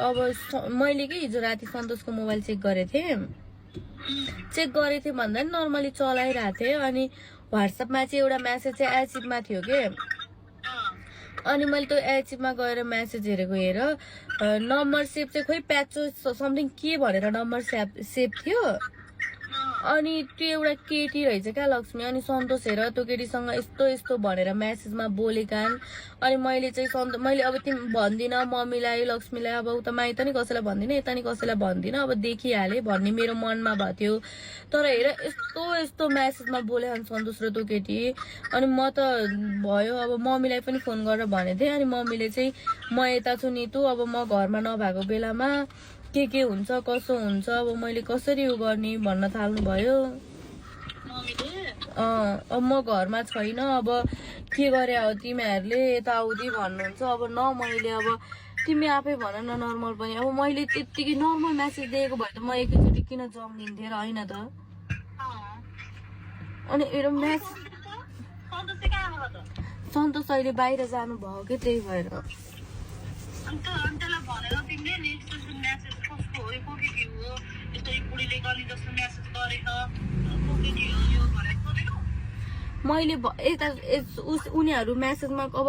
अब मैले के हिजो राति सन्तोषको मोबाइल चेक गरेको थिएँ भन्दा नि नर्मली चलाइरहेको थिएँ अनि व्हाट्सएपमा चाहिँ एउटा म्यासेज चाहिँ एचिभमा थियो के अनि मैले त्यो एचिभमा गएर म्यासेज हेरेको हेर नम्बर सेभ चाहिँ खोइ प्याचो समथिङ के भनेर नम्बर सेभ थियो अनि त्यो एउटा केटी रहेछ क्या लक्ष्मी अनि सन्तोष हेर त्यो केटीसँग यस्तो यस्तो भनेर म्यासेजमा बोलेकान् अनि मैले चाहिँ मैले अब तिमी भन्दिनँ मम्मीलाई लक्ष्मीलाई अब उता माइत नि कसैलाई भन्दिनँ यता नि कसैलाई भन्दिनँ अब देखिहालेँ भन्ने मेरो मनमा भएको थियो तर हेर यस्तो यस्तो म्यासेजमा बोलेकान् सन्तोष र त्यो केटी अनि म त भयो अब मम्मीलाई पनि फोन गरेर भनेको थिएँ अनि मम्मीले चाहिँ म यता छु नि तँ अब म घरमा नभएको बेलामा के हुन्छ कसो हुन्छ अब मैले कसरी उ गर्ने भन्न थाल्नु भयो अब म घरमा छैन अब के गरे अब तिमीहरूले यताउति भन्नुहुन्छ अब न मैले अब तिमी आफै भन न नर्मल पनि अब मैले त्यतिकै नर्मल म्यासेज दिएको भए त म एकैचोटि किन जम्दिन्थेँ र होइन त अनि एउटा म्यासेज सन्तोष अहिले बाहिर जानु भयो कि त्यही भएर मैले यता उनीहरू म्यासेजमा अब